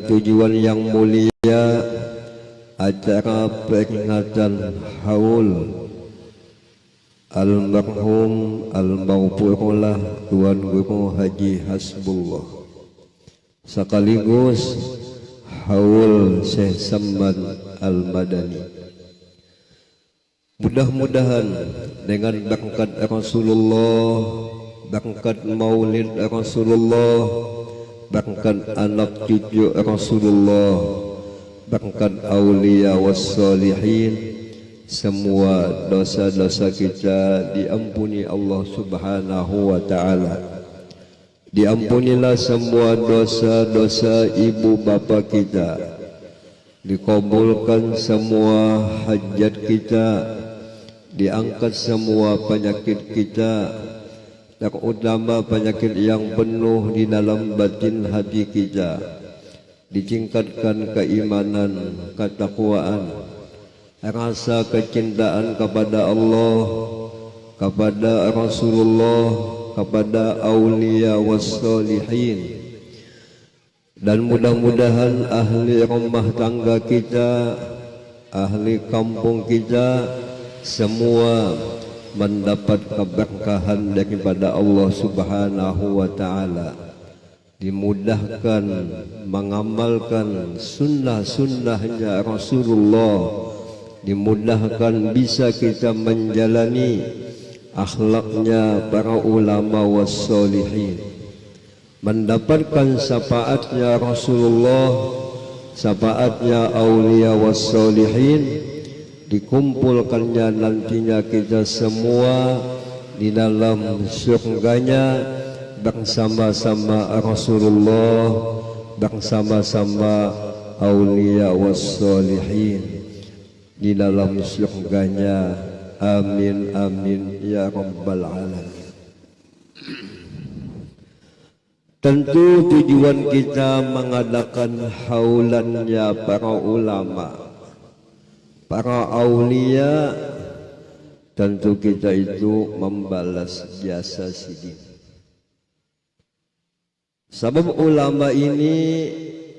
tujuan yang mulia acara peringatan haul almarhum al-maghfurullah Tuan Guru Haji Hasbullah, sekaligus haul Syekh Samad Al-Madani. Mudah-mudahan dengan berkat Rasulullah, berkat maulid Rasulullah, berkat anak cucu Rasulullah, berkat aulia wassalihin, semua dosa-dosa kita diampuni Allah Subhanahu wa ta'ala. Diampunilah semua dosa-dosa ibu bapa kita, dikabulkan semua hajat kita, diangkat semua penyakit kita, terutama penyakit yang penuh di dalam batin hati kita, ditingkatkan keimanan, ketakwaan, rasa kecintaan kepada Allah, kepada Rasulullah, kepada aulia wassalihin. Dan mudah-mudahan ahli rumah tangga kita, ahli kampung kita, semua mendapat keberkahan daripada Allah Subhanahu wa ta'ala, dimudahkan mengamalkan sunnah-sunnahnya Rasulullah, dimudahkan bisa kita menjalani akhlaknya para ulama wassalihin, mendapatkan syafaatnya Rasulullah, syafaatnya aulia wassalihin, dikumpulkannya nantinya kita semua di dalam surganya bersama-sama Rasulullah, bersama-sama aulia wassalihin di dalam surganya. Amin amin ya rabbal alamin. Tentu tujuan kita mengadakan haulannya para ulama, para aulia, tentu kita itu membalas jasa sidin. Sebab ulama ini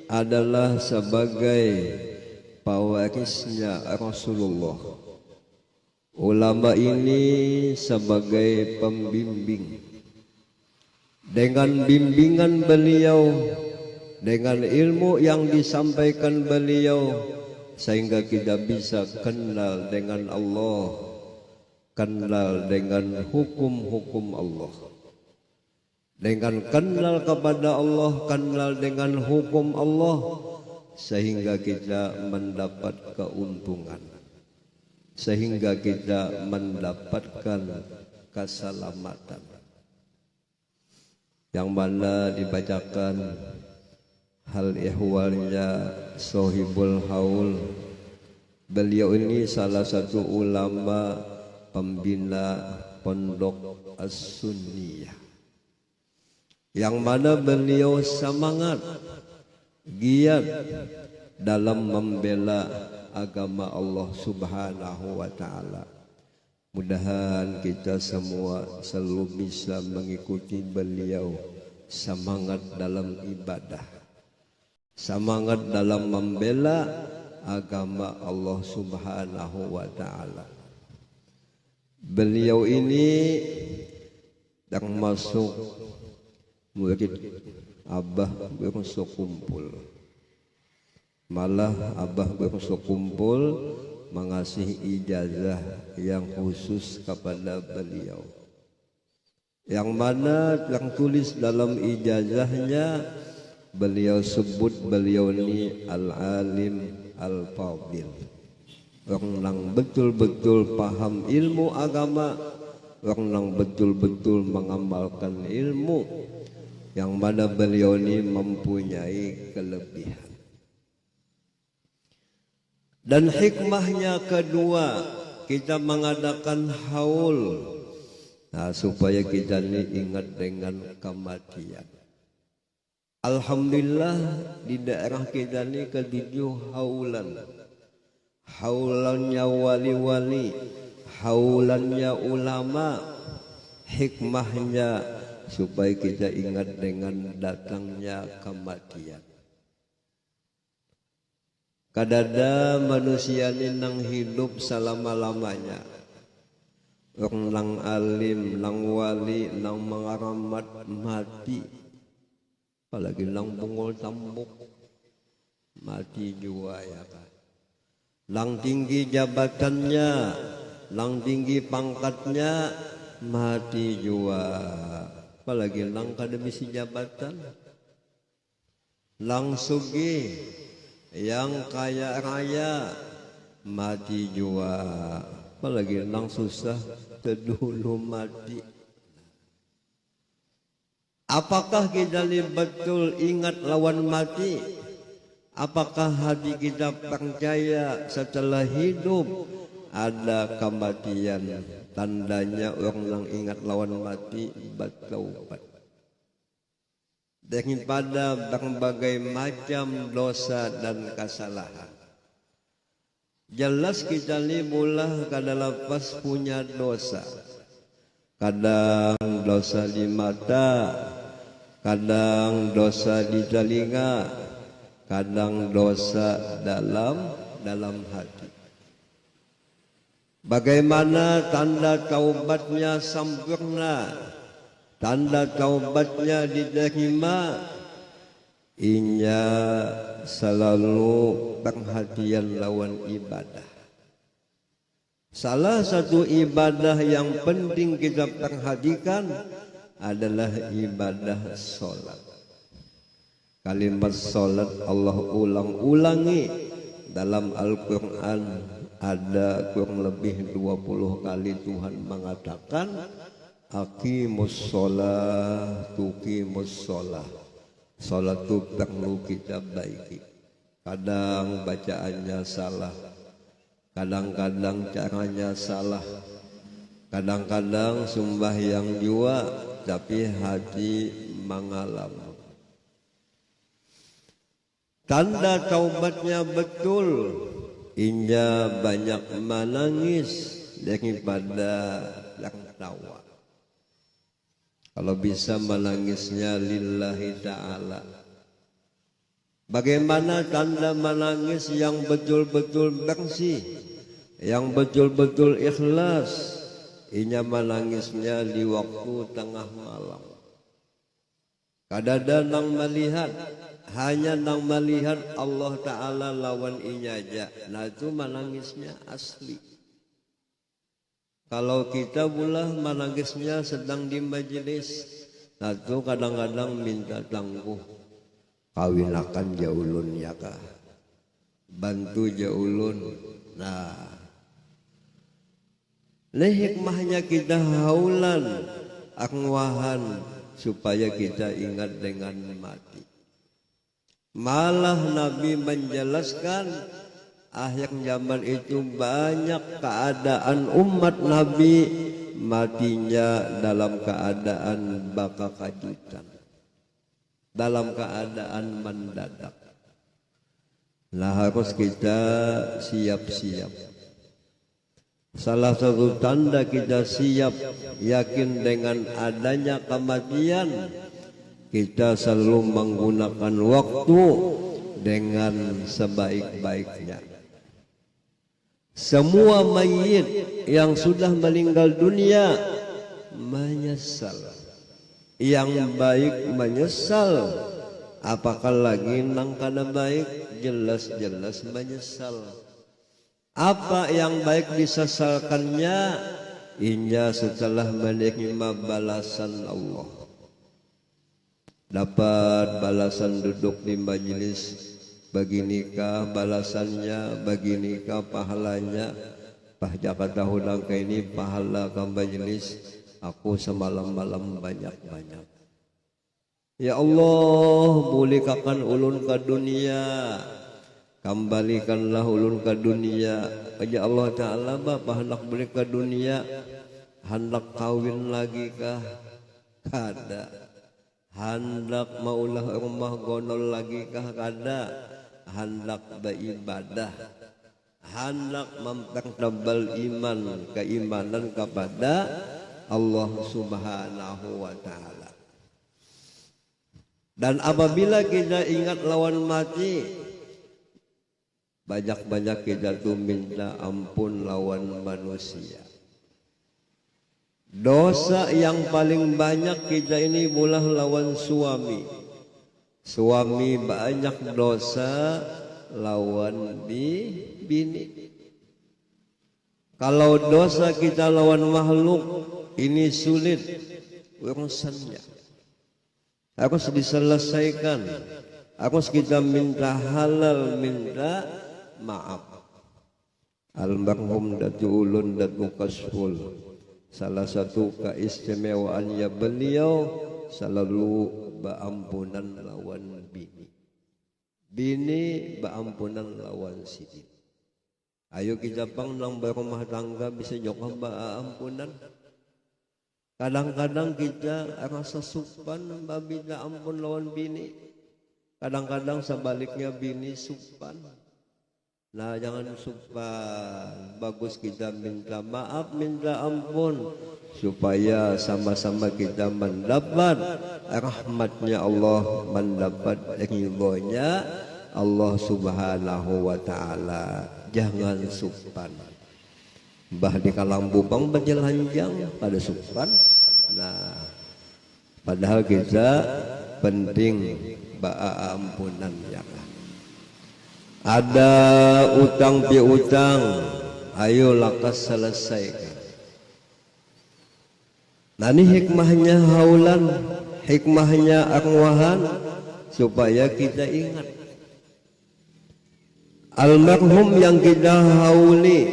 adalah sebagai pewarisnya Rasulullah. Ulama ini sebagai pembimbing. Dengan bimbingan beliau, dengan ilmu yang disampaikan beliau, sehingga kita bisa kenal dengan Allah, kenal dengan hukum-hukum Allah. Dengan kenal kepada Allah, kenal dengan hukum Allah, sehingga kita mendapat keuntungan, sehingga kita mendapatkan keselamatan. Yang mana dibacakan hal ihwalnya Sohibul Haul. Beliau ini salah satu ulama pembina pondok As-Sunniyah, yang mana beliau semangat, giat dalam membela agama Allah Subhanahu wa ta'ala. Mudahan kita semua selalu bisa mengikuti beliau, semangat dalam ibadah, semangat dalam membela agama Allah Subhanahu wa ta'ala. Beliau ini termasuk murid Abah bersukumpul. Malah Abah bersukumpul mengasih ijazah yang khusus kepada beliau, yang mana tertulis dalam ijazahnya beliau sebut beliau ini al-alim al-fadil, orang yang betul-betul paham ilmu agama, orang yang betul-betul mengamalkan ilmu, yang mana beliau ini mempunyai kelebihan. Dan hikmahnya kedua, kita mengadakan haul, nah, supaya kita ini ingat dengan kematian. Alhamdulillah di daerah kita ini ketujuh haulan. Haulannya wali-wali, haulannya ulama. Hikmahnya supaya kita ingat dengan datangnya kematian. kadada manusia ini nang hidup selama-lamanya. Orang nang alim, nang wali, nang mengaramat mati. Apalagi nang bungol tambuk mati juga ya kan. Nang tinggi jabatannya, nang tinggi pangkatnya mati juga. Apalagi nang kada misi jabatan. Nang sugih yang kaya raya mati juga. Apalagi nang susah terdulu mati. Apakah kita ini betul ingat lawan mati? Apakah hati kita percaya setelah hidup ada kematian? Tandanya orang yang ingat lawan mati bertaubat daripada berbagai macam dosa dan kesalahan. Jelas kita ni mula kada lepas punya dosa. Kadang dosa di mata, kadang dosa di telinga, kadang dosa dalam hati. Bagaimana tanda taubatnya sempurna, tanda taubatnya diterima? Inya selalu perhatian lawan ibadah. Salah satu ibadah yang penting kita perhatikan adalah ibadah sholat. Kalimat sholat Allah ulang-ulangi dalam Al-Quran, ada kurang lebih 20 kali Tuhan mengatakan aqimus sholat, tuqimus sholat. Salat itu perlu kita baiki. Kadang bacaannya salah, kadang-kadang caranya salah, kadang-kadang sembahyang jua tapi hati mengalam. Tanda taubatnya betul, inya banyak menangis daripada yang tawa. Kalau bisa menangisnya lillahi ta'ala. Bagaimana tanda menangis yang betul-betul bersih, yang betul-betul ikhlas? Inya menangisnya di waktu tengah malam. Kadada nang melihat, hanya nang melihat Allah Ta'ala lawan inya aja. Nah itu menangisnya asli. Kalau kita pula menangisnya sedang di majelis, nah itu kadang-kadang minta tangguh. Kawinakan jaulun ya kah, bantu jaulun. Nah, ini hikmahnya kita haulan, akwahan, supaya kita ingat dengan mati. Malah Nabi menjelaskan akhir zaman itu banyak keadaan umat Nabi matinya dalam keadaan baka kajutan, dalam keadaan mendadak. Nah harus kita siap-siap. Salah satu tanda kita siap yakin dengan adanya kematian, kita selalu menggunakan waktu dengan sebaik-baiknya. Semua mayit yang sudah meninggal dunia menyesal, yang baik menyesal, apakah lagi nang kada baik jelas-jelas menyesal. Apa yang baik disesalkannya, inya setelah menerima balasan Allah. Dapat balasan duduk di majelis, bagi nikah balasannya, bagi nikah pahalanya. Jakarta hudang ke ini pahala ke majelis, aku semalam-malam banyak-banyak. Ya Allah, mulikakan ulun ke dunia, kembalikanlah ulun ke dunia. Ya Allah Ta'ala, Bapak hendak balik ke dunia, hendak kawin lagi kah? Kada. Hendak maulah rumah gonol lagi kah? Kada. Hendak beribadah, hendak mempertebal iman, keimanan kepada Allah Subhanahu wa Ta'ala. Dan apabila kita ingat lawan mati, banyak-banyak kita tuh minta ampun lawan manusia. Dosa yang paling banyak kita ini mulah lawan suami. Suami banyak dosa lawan bini. Kalau dosa kita lawan makhluk ini sulit urusannya. Harus diselesaikan. Harus kita minta halal, minta maaf. Almarhum Datu Ulun Datu Kasful, salah satu keistimewaannya beliau selalu beampunan lawan bini. Bini beampunan lawan sidin. Ayo kita pang nang berumah tangga bisa juga beampunan. Kadang-kadang kita rasa supan babida ampun lawan bini. Kadang-kadang sebaliknya bini supan. Nah jangan supan, bagus kita minta maaf, minta ampun supaya sama-sama kita mendapat rahmatnya Allah, mendapat ridhonya Allah Subhanahu wa Ta'ala. Jangan supan. Bah di Kalambubang berjelanjang pada supan. Nah padahal kita penting ampunan ya. Ada utang piutang, ayo lakas selesaikan. Nah ini hikmahnya haulan, hikmahnya akwahan, supaya kita ingat. Almarhum yang kita hauli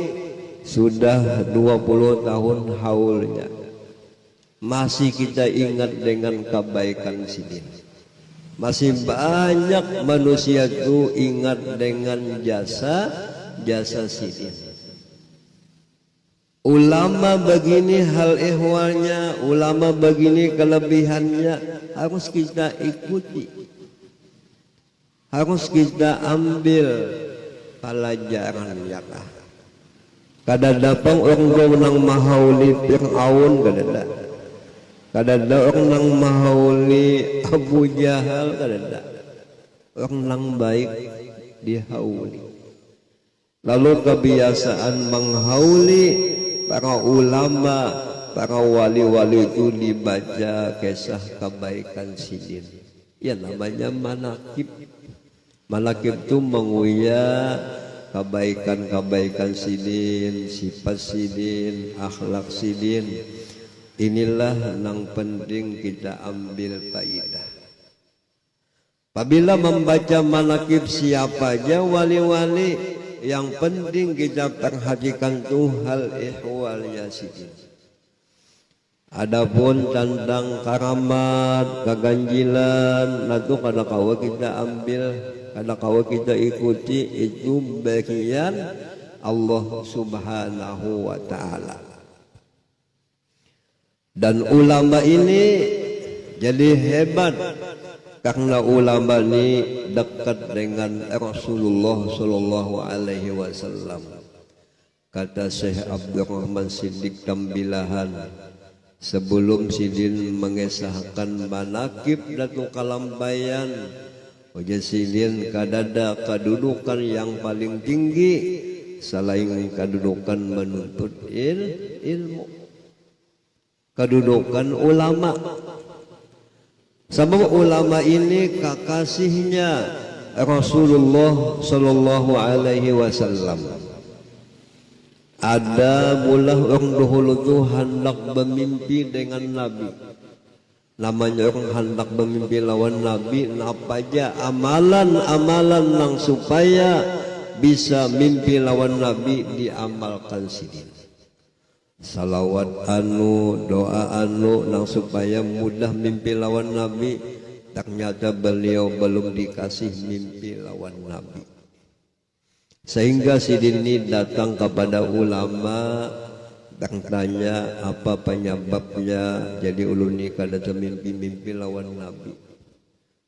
sudah 20 tahun haulnya, masih kita ingat dengan kebaikan sidin. Masih banyak manusia itu ingat dengan jasa sidin. Ulama begini hal ihwalnya, ulama begini kelebihannya, harus kita ikuti, harus kita ambil pelajaran ya. Kadang-kadang orang nang mahauli Fir'aun kadang-kadang. Kadang-kadang orang nang mahauli Abu Jahal, kadang-kadang orang nang baik dihauli. Lalu kebiasaan menghauli para ulama, para wali-wali itu dibaca kisah kebaikan sidin. Ya namanya manakib. Manakib itu menguya kebaikan-kebaikan sidin, sifat sidin, akhlak sidin. Inilah yang penting kita ambil faidah. Apabila membaca manakib siapa aja wali-wali, yang penting kita perhatikan tuh hal ihwalnya sidin. Adapun tentang karamat, keganjilan, itu kada kawa kita ambil, kada kawa kita ikuti, itu bagian Allah Subhanahu wa Ta'ala. Dan ulama ini jadi hebat karena ulama ini dekat dengan Rasulullah Sallallahu Alaihi Wasallam. Kata Syekh Abdurrahman Siddiq Tambilahan, sebelum sidin mengesahkan manakib Datu Kalambayan, wajah sidin kadada kedudukan yang paling tinggi selain kedudukan menuntut ilmu. Kedudukan ulama. Sebab ulama ini kekasihnya Rasulullah Sallallahu Alaihi Wasallam. Ada mulah orang dahulu tu hendak bermimpi dengan Nabi. Namanya orang hendak bermimpi lawan Nabi, apa aja amalan-amalan yang supaya bisa mimpi lawan Nabi diamalkan sidin. Salawat anu, doa anu nang supaya mudah mimpi lawan Nabi. Ternyata beliau belum dikasih mimpi lawan Nabi. Sehingga sidin ini datang kepada ulama dan tanya apa penyebabnya jadi ulun ni kada mimpi-mimpi lawan Nabi.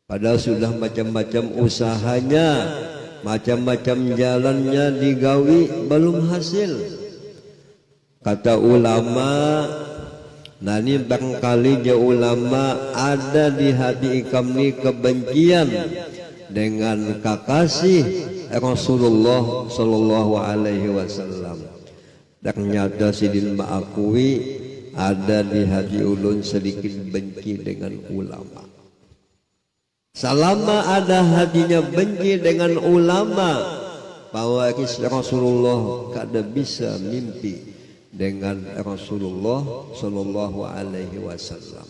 Padahal sudah macam-macam usahanya, macam-macam jalannya digawi belum hasil. Kata ulama, nani barangkali ya ulama ada di hati ikam ni kebencian dengan kakasih Rasulullah sallallahu alaihi wasallam. Dan nyata sidin ma'akui ada di hati ulun sedikit benci dengan ulama. Selama ada hatinya benci dengan ulama, bahwa Rasulullah kada bisa mimpi dengan Rasulullah sallallahu alaihi wasallam.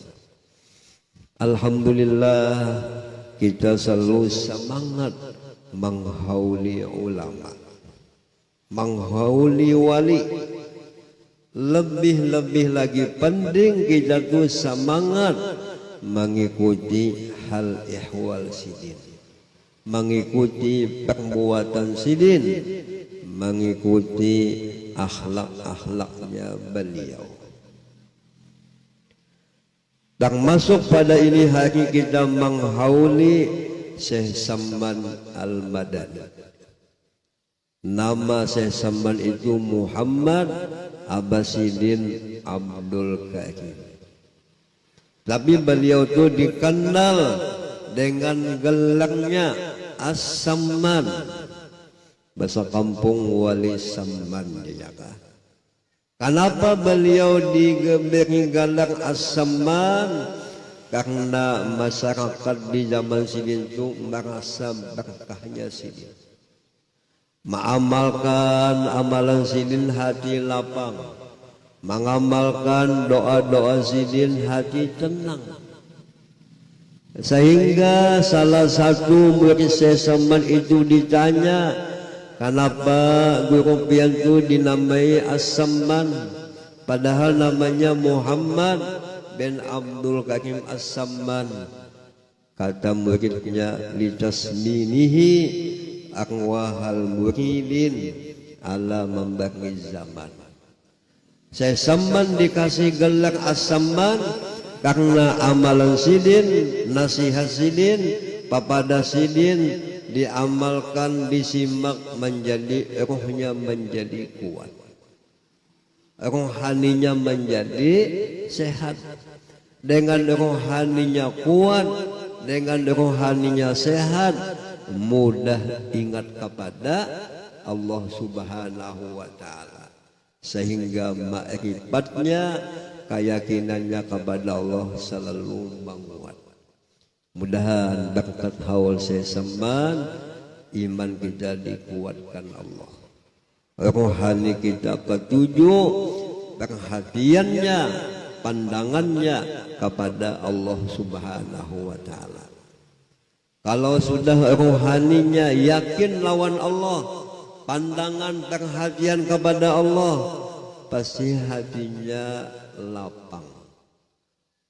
Alhamdulillah kita selalu semangat menghauli ulama, menghauli wali. Lebih-lebih lagi penting kita tuh semangat mengikuti hal ihwal sidin, mengikuti perbuatan sidin, mengikuti akhlak-akhlaknya beliau. Dan masuk pada ini hari kita menghauli Syekh Samman Al-Madani. Nama Syekh Samman itu Muhammad Abbasidin Abdul Karim. Tapi beliau itu dikenal dengan gelarnya As-Samman. Bahasa kampung Wali Samman dia. Kenapa beliau diberi gelar As-Samman? Karena masyarakat di zaman sidin itu merasa berkahnya sidin, mengamalkan amalan sidin hati lapang, mengamalkan doa-doa sidin hati tenang. Sehingga salah satu murid Syekh Samman itu ditanya, kenapa guru pian itu dinamai As-Samman padahal namanya Muhammad bin Abdul Karim As-Samman? Kata muridnya, litasminihi aqwahal muridin ala membagi zaman. Syekh Samman dikasih gelar As-Samman karena amalan sidin, nasihat sidin, papada sidin diamalkan, disimak menjadi ruhnya menjadi kuat, rohaninya menjadi sehat. Dengan rohaninya kuat, dengan rohaninya sehat, mudah ingat kepada Allah Subhanahu wa ta'ala, sehingga ma'rifatnya, keyakinannya kepada Allah selalu menguat. Mudahan berkat haul Syekh Samman iman kita dikuatkan Allah, rohani kita ketujuh, perhatiannya, pandangannya kepada Allah Subhanahu wa ta'ala. Kalau sudah rohaninya yakin lawan Allah, pandangan perhatian kepada Allah, pasti hatinya lapang,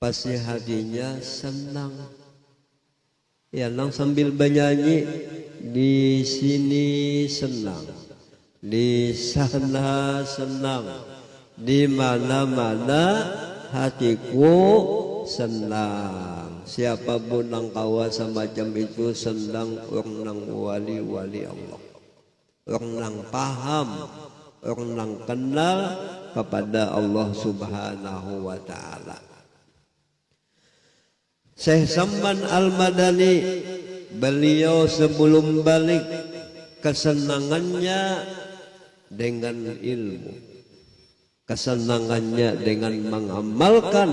pasti hatinya senang. Ya, nang sambil bernyanyi, di sini senang, di sana senang, di mana-mana hatiku senang. Siapapun nang kawa semacam itu senang, orang nang wali-wali Allah, orang nang paham, orang nang kenal kepada Allah Subhanahu wa ta'ala. Syekh Samman Al-Madani, beliau sebelum balik kesenangannya dengan ilmu, kesenangannya dengan mengamalkan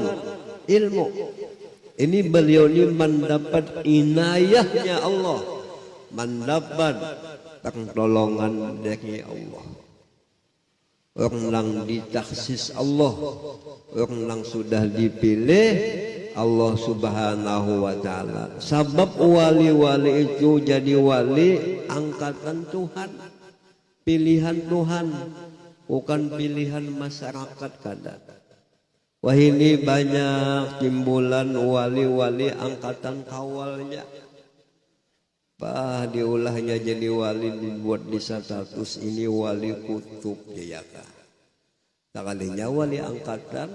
ilmu. Ini beliau ini mendapat inayahnya Allah, mendapat pertolongan dari Allah. Orang yang ditaksis Allah, orang yang sudah dipilih Allah Subhanahu wa ta'ala. Sebab wali-wali itu jadi wali angkatan Tuhan, pilihan Tuhan, bukan pilihan masyarakat kada. Wah, ini banyak timbulan wali-wali angkatan kawalnya. Bah, diulahnya jadi wali, dibuat di status ini wali kutub ya kah. Sekalinya wali angkatan,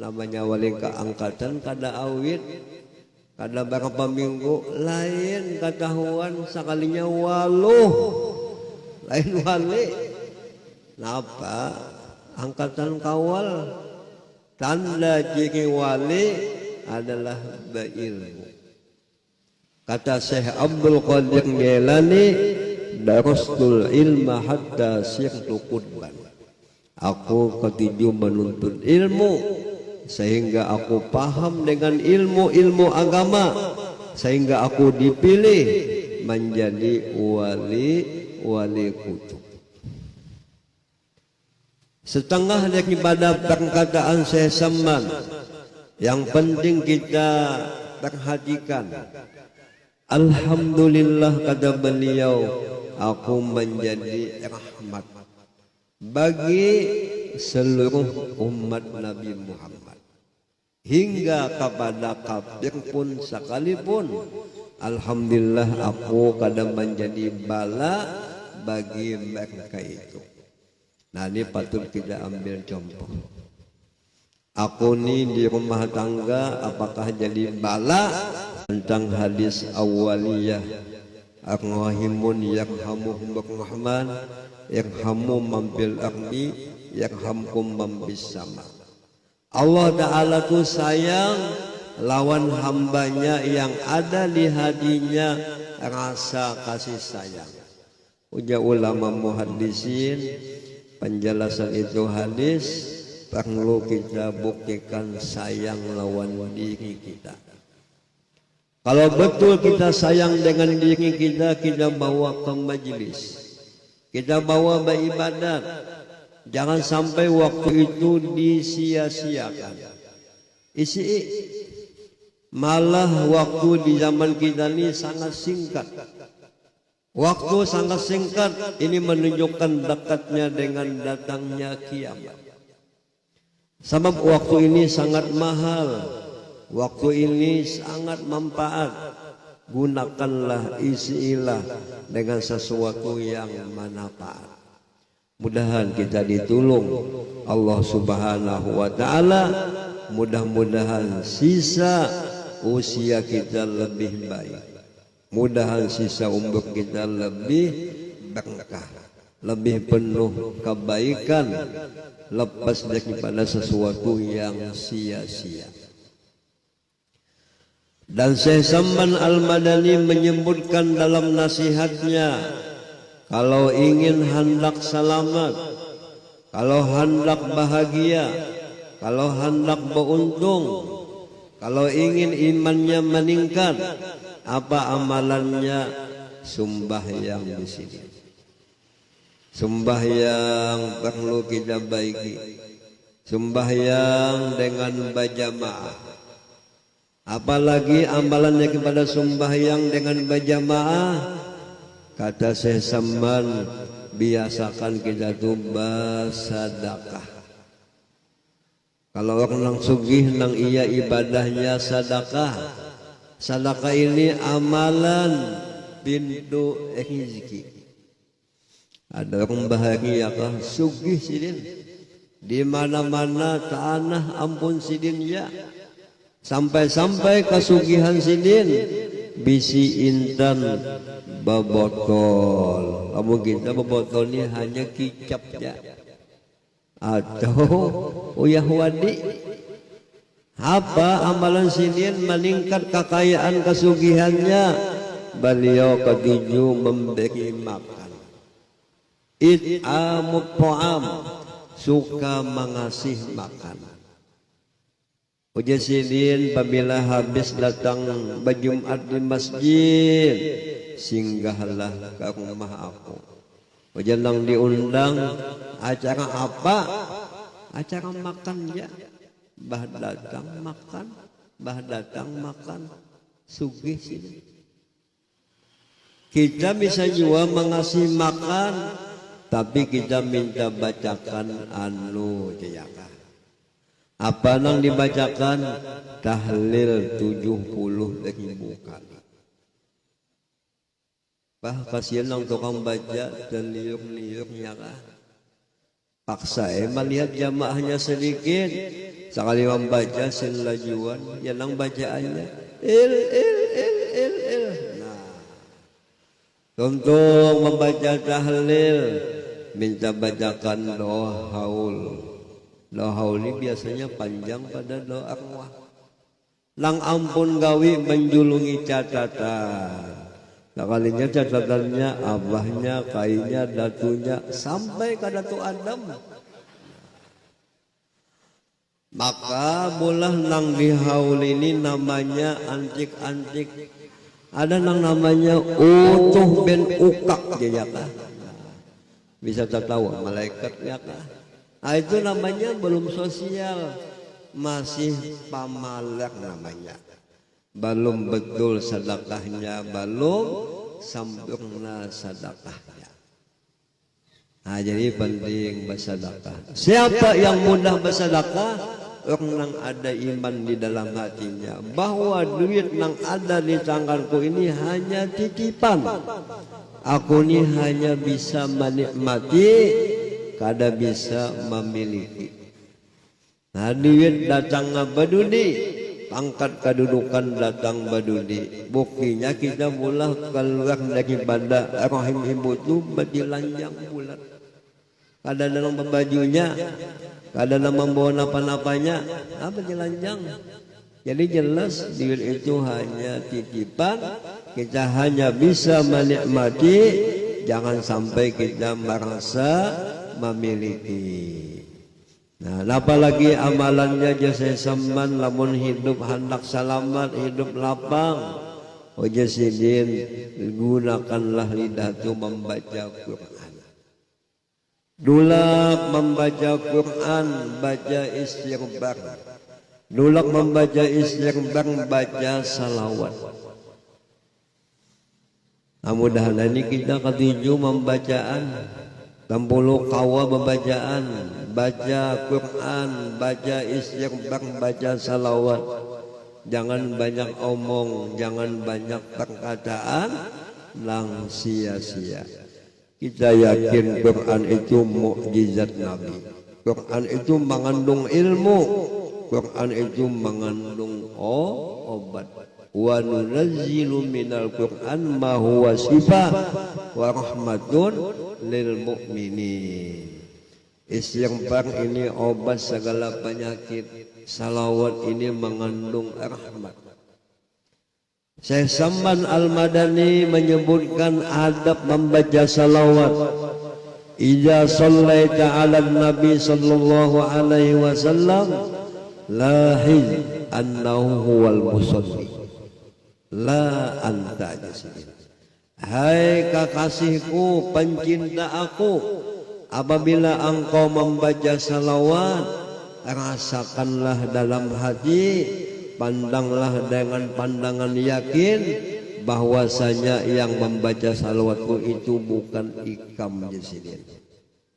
namanya wali keangkatan kada awit, kada berapa minggu lain ketahuan sekalinya waluh, lain wali. Napa? Angkatan kawal. Tanda ciri wali adalah berilmu. Kata Syekh Abdul Qadir Jailani, darastul ilma hatta sirtu qudban. Aku ketujuh menuntut ilmu sehingga aku paham dengan ilmu agama, sehingga aku dipilih menjadi wali kutub. Setengah daripada perkataan Syekh Samman yang penting kita perhatikan. Alhamdulillah, kata beliau, aku menjadi rahmat bagi seluruh umat Nabi Muhammad, hingga kepada kafir pun sekalipun. Alhamdulillah, aku kadang menjadi bala bagi mereka itu. Nah, ini patut kita ambil contoh. Aku ni di rumah tangga apakah jadi bala tentang hadis awaliyah, ar-rahimun yarhamuhum rahman, yarhamu man fil ardi yarhamkum man bis sama. Allah Ta'ala tu sayang lawan hambanya yang ada di hatinya rasa kasih sayang. Ujar ulama muhaddisin, penjelasan itu hadis perlu kita buktikan sayang lawan diri kita. Kalau betul kita sayang dengan diri kita, kita bawa ke majlis, kita bawa beribadat. Jangan sampai waktu itu disia-siakan. Malah waktu di zaman kita ini sangat singkat. Waktu sangat singkat, ini menunjukkan dekatnya dengan datangnya kiamat. Sebab waktu ini sangat mahal, waktu ini sangat manfaat. Gunakanlah, isilah dengan sesuatu yang manfaat. Mudahan kita ditolong Allah Subhanahu wa Ta'ala. Mudah-mudahan sisa usia kita lebih baik, mudahan sisa umur kita lebih berkah, lebih penuh kebaikan, lepas daripada sesuatu yang sia-sia. Dan Syekh Samman Al-Madani menyebutkan dalam nasihatnya, kalau ingin hendak selamat, kalau hendak bahagia, kalau hendak beruntung, kalau ingin imannya meningkat, apa amalannya? Sembahyang di sini. Sembahyang perlu kita baiki. Sembahyang dengan berjamaah. Apalagi amalannya kepada sembahyang dengan berjamaah. Kata Syekh Samman, biasakan kita tuh bersedekah. Kalau orang nang sugih nang iya ibadahnya sedekah. Sedekah ini amalan pintu rezeki. Ada orang bahagia kah sugih sidin, di mana-mana tanah ampun sidin ya. Sampai-sampai kesugihan sidin bisi intan babotol. Kamu kita babotol ini hanya kicap ya, atau uyah wadi. Apa amalan sidin meningkat kekayaan kesugihannya? Beliau ketujuh memberi makan. It'amut ta'am, suka mengasih makan. Ujar sidin apabila habis datang berjumat di masjid, singgahlah ke rumah aku. Ujar nang diundang acara apa? Acara makan ya. Bah datang makan, sugih sini. Kita bisa juga mengasih makan, tapi kita minta bacakan anu jayaka. Apa nang dibacakan? Tahlil 70.000 kali. Bah kasihan nang tukang baca dan liuk-liuknya kah. Paksa melihat jamaahnya sedikit, sekali membaca selajuan, ya nang bacaannya il. Nah, untuk membaca tahlil minta bacakan doa haul. Doa haul ini biasanya panjang pada doa arwah. Lang ampun gawi menjulungi catatan. Kalinya catatannya abahnya, kainya, datunya sampai ke Datu Adam. Maka bolah nang dihaul ini namanya antik-antik. Ada nang namanya utuh ben ukak jejaka. Bisa tertawa malaikat ya kah? Nah, itu namanya belum sosial, masih pamalak namanya. Belum betul sedekahnya, belum sempurna sedekahnya. Nah, jadi penting bersedekah. Siapa yang mudah bersedekah? Orang yang ada iman di dalam hatinya bahwa duit yang ada di tanganku ini hanya titipan. Aku ini hanya bisa menikmati, kada bisa memiliki. Nah, duit datang badudi, pangkat kedudukan datang badudi. Buktinya kita mulai keluar daripada rahim ibu itu berdilanjang bulat. Kada dalam bajunya, kada dalam membawa napa-napanya, apa dilanjang. Jadi jelas duit itu hanya titipan. Kita hanya bisa menikmati, jangan sampai kita merasa memiliki. Nah, apalagi amalannya jasa saman lamun hidup hendak selamat, hidup lapang. Oja sidin, gunakanlah lidah itu membaca Quran. Dulak membaca Quran, baca istighfar. Dulak membaca istighfar, baca salawat. Mudah-mudahan ini kita ketujuh membacaan 60 kawa pembacaan, baca Quran, baca istighfar, baca salawat. Jangan banyak omong, jangan banyak perkataan lang sia-sia. Kita yakin Quran itu mukjizat Nabi. Quran itu mengandung ilmu. Quran itu mengandung obat. Wa nunazzilu minal Qur'an ma huwa shifaa wa rahmatun lil mu'minin. Istighfar ini obat segala penyakit. Salawat ini mengandung rahmat. Syekh Saman Al-Madani menyebutkan adab membaca salawat. Idza shallaita 'alan nabi sallallahu alaihi wasallam lahiz annahu huwal musalli. La anta jasidin. Hai kekasihku, pencinta aku, apabila engkau membaca salawat, rasakanlah dalam hati, pandanglah dengan pandangan yakin bahwasanya yang membaca salawatku itu bukan ikam jasidin,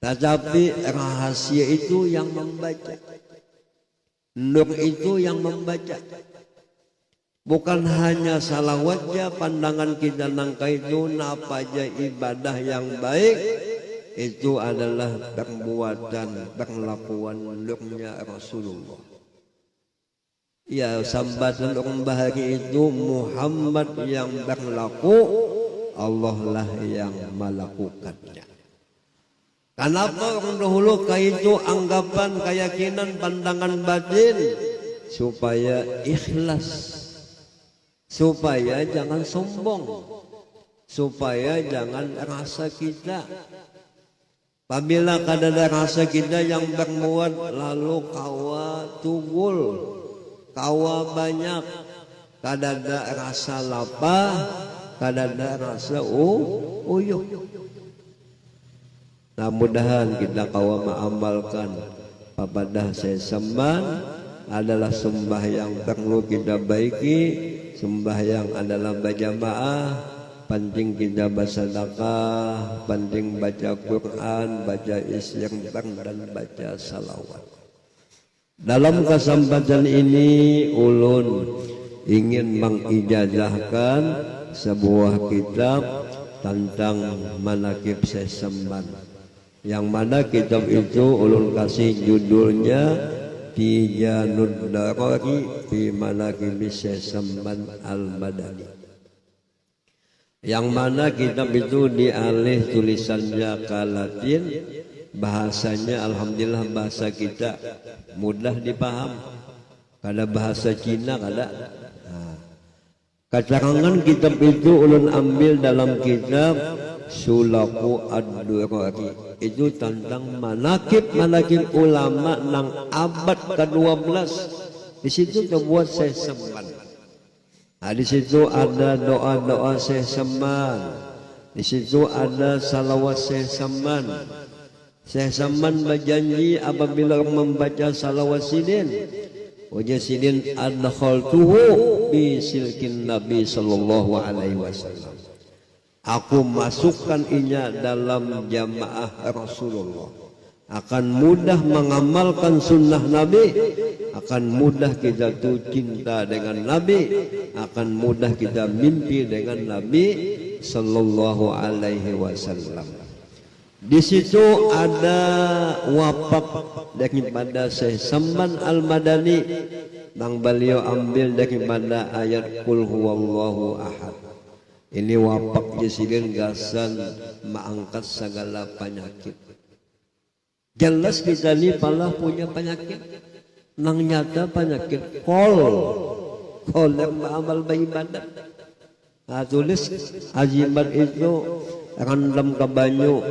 tetapi rahasia itu yang membaca, nur itu yang membaca. Bukan hanya salawatnya, pandangan kita nangka itu apa aja ibadah yang baik itu adalah perbuatan perlakuan nurnya Rasulullah. Ya, sambatan orang bahari itu Muhammad yang berlaku, Allah lah yang melakukannya. Kenapa orang dahulu itu anggapan, keyakinan, pandangan batin supaya ikhlas, supaya jangan sombong, supaya jangan rasa kita. Apabila kadada rasa kita yang bermuat, lalu kawa tunggul, kawa banyak, kadada rasa lapah, kadada rasa uyuh. Nah, mudahan kita kawa mengamalkan papadah sesaman adalah sembah yang perlu kita baiki. Sembahyang adalah berjamaah, penting kita bersedekah, penting baca Quran, baca istighfar dan baca salawat. Dalam kesempatan ini ulun ingin mengijazahkan sebuah kitab tentang manaqib Sesaman, yang mana kitab itu ulun kasih judulnya Tijanud Darari fi Manaqib Sesaman Al-Madani, yang mana kitab itu dialih tulisannya ke Latin, bahasanya alhamdulillah bahasa kita mudah dipaham. Kada bahasa Cina kada. Nah, Kacarangan kitab itu ulun ambil dalam kitab Sulaku Ad-Durari. Itu tentang manakib ulama nang abad ke-12. Di situ terbuat Syekh Saman. Nah, di situ ada doa-doa Syekh Saman. Di situ ada salawat Syekh Saman. Syekh Saman berjanji apabila membaca salawat sidin, wajah sidin adkhaltuhu bi silkin Nabi sallallahu alaihi wasallam. Aku masukkan inya dalam jamaah Rasulullah. Akan mudah mengamalkan sunnah Nabi, akan mudah kita tuh cinta dengan Nabi, akan mudah kita mimpi dengan Nabi sallallahu alaihi wasallam. Di situ ada wafat daripada Syekh Saman Al-Madani yang beliau ambil daripada ayat Qul huwallahu ahad. Ini wafat Yesidin gasan mengangkat segala penyakit. Jelas kita ni pala punya penyakit. Nang nyata penyakit kol yang beramal beribadat. Nah, tulis azimat itu rendam ke banyu,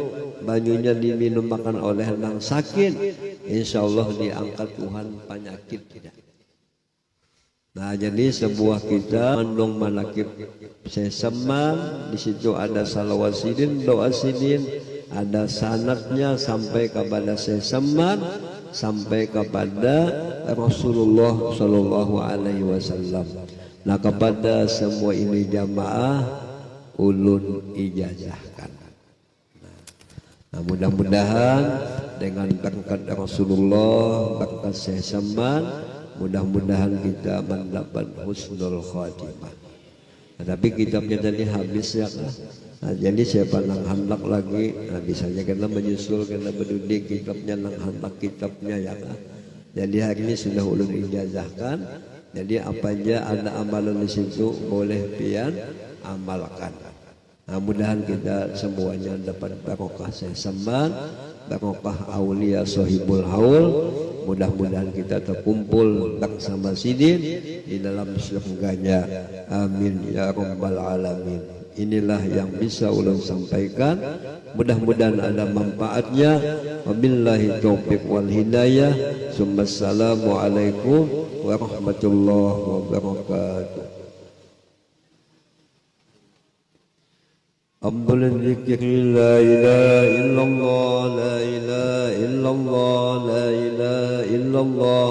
banyunya diminum makan oleh nang sakit, insya Allah diangkat Tuhan penyakit tidak. Nah, jadi sebuah kita mendong manakib Syekh Saman, di situ ada salawat sidin, doa sidin, ada sanadnya sampai kepada Syekh Saman, sampai kepada Rasulullah sallallahu alaihi wasallam. Nah, kepada semua ini jamaah ulun ijazahkan. Nah, mudah-mudahan dengan berkat Rasulullah, berkat Syekh Saman, mudah-mudahan kita mendapat husnul khatimah. Nah, tapi kitabnya tadi habis ya kan? Nah, jadi siapa nang hendak lagi, nah bisa saja kena menyusul, kena berdudi kitabnya nang hendak kitabnya ya kan? Jadi hari ini sudah ulun ijazahkan. Jadi apa aja ada amalan di situ boleh pian amalkan. Nah, mudahan kita semuanya dapat barokah Syekh Saman, barokah aulia sahibul haul. Mudah-mudahan kita terkumpul bersama sidin di dalam surganya. Amin ya rabbal alamin. Inilah yang bisa ulun sampaikan. Mudah-mudahan ada manfaatnya. Wabillahi taufiq wal hidayah. Assalamualaikum warahmatullahi wabarakatuh. أفضل الذكر لا إله إلا الله لا إله إلا الله لا إله إلا الله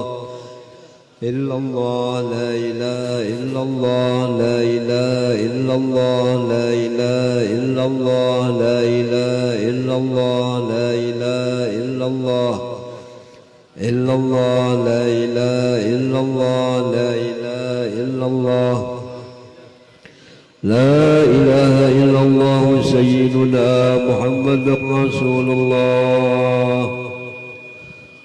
إلا الله لا إله إلا الله لا إله إلا الله لا إله إلا الله لا إله إلا الله لا إله إلا الله إلا الله لا إله إلا الله لا إله إلا الله لا إله إلا الله سيدنا محمد رسول الله.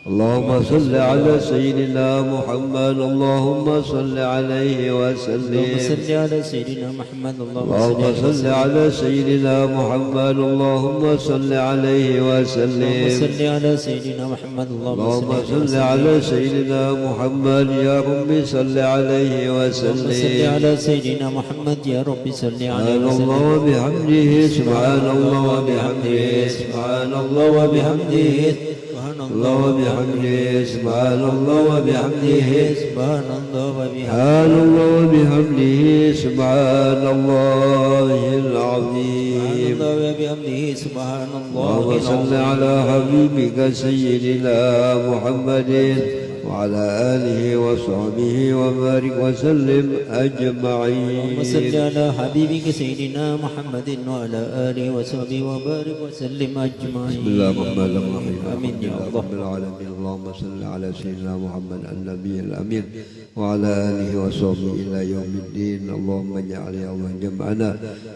اللهم صل على سيدنا محمد اللهم صل عليه وسلم. اللهم صل على سيدنا محمد اللهم صل على سيدنا محمد اللهم صل عليه وسلم. اللهم صل على سيدنا محمد اللهم صل على سيدنا محمد يا رب صل عليه وسلم. اللهم صل على سيدنا محمد يا رب صل عليه سبحان الله وسلم. وبحمده سبحان الله وبحمده سبحان الله وبحمده سبحان الله وبحمده سبحان الله وبحمده سبحان الله سبحان الله وبحمده سبحان الله العظيم. وبحمده سبحان الله اللهم صل على حبيبك سيدنا محمد وعلى آله وصحبه وبارك وسلم أجمعين. اللهم صل على حبيبك سيدنا محمد وعلى آله وصحبه وبارك وسلم أجمعين. بسم الله الرحمن الرحيم. آمين يا الله رب العالمين. اللهم صل على سيدنا محمد النبي الأمين وعلى آله وصحبه إلى يوم الدين. اللهم اجعل يا الله جمعنا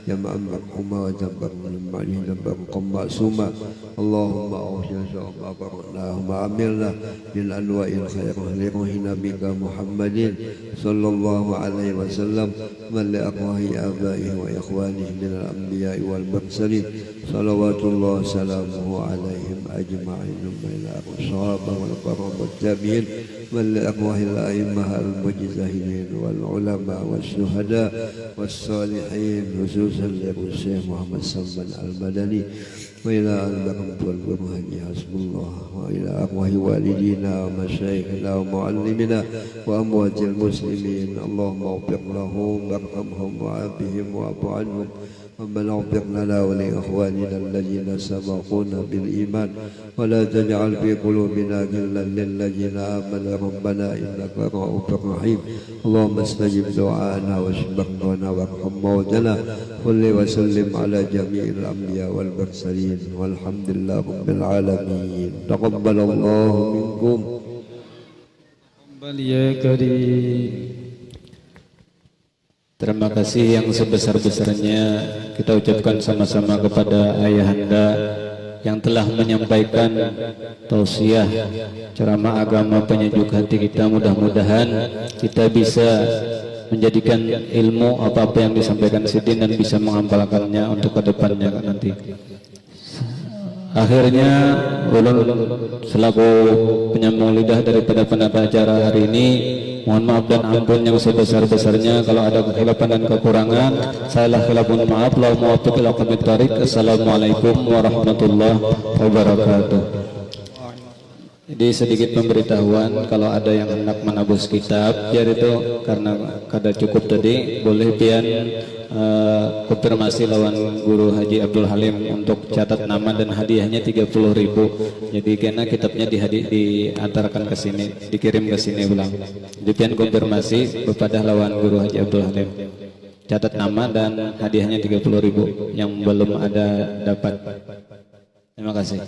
جمعا مرحوما وجبرنا من بعده جبرا معصوما. اللهم أوصي اللهم عملنا بالأنواع الخير لروح نبيك محمد صلى الله عليه وسلم من لأقواه آبائه وإخوانه من الأنبياء والمرسلين salawatullah salamuhu alaihim ajma'in min al-sahaba wal qarabat jami'in wal aqwahil a'immah al-mujtahidin wal ulama was syuhada was salihin khususan li Syekh Muhammad Salman Al-Madani wa ila al-baqtul burhani hasbullah wa ila aqwahi walidina wa masyayikhina wa muallimina wa amwatil muslimin Allahumma waffiq lahum warhamhum wa afihim wa afu anhum ربنا اغفر لنا ولإخواننا الذين سبقونا بالإيمان ولا تجعل في قلوبنا غلا للذين آمنوا ربنا إنك رؤوف رحيم اللهم استجب دعاءنا واشف مرضانا وارحم موتنا صل وسلم على جميع الأنبياء والمرسلين والحمد لله رب العالمين تقبل الله منكم تقبل يا كريم. Terima kasih yang sebesar-besarnya kita ucapkan sama-sama kepada ayahanda yang telah menyampaikan tausiah ceramah agama penyejuk hati kita. Mudah-mudahan kita bisa menjadikan ilmu apa-apa yang disampaikan Sidin dan bisa mengamalkannya untuk kedepannya nanti. Akhirnya ulun selaku penyambung lidah daripada penata acara hari ini, mohon maaf dan ampun yang sebesar-besarnya kalau ada kekhilafan dan kekurangan. Saya khilafun maaf. Assalamualaikum warahmatullahi wabarakatuh. Jadi sedikit pemberitahuan, kalau ada yang hendak menabus kitab, jadi itu karena kada cukup tadi, boleh pian konfirmasi lawan Guru Haji Abdul Halim untuk catat nama dan hadiahnya 30.000. Jadi karena kitabnya diantarkan ke sini, dikirim ke sini ulang. Jadi pian konfirmasi kepada lawan Guru Haji Abdul Halim. Catat nama dan hadiahnya 30.000 yang belum ada dapat. Terima kasih.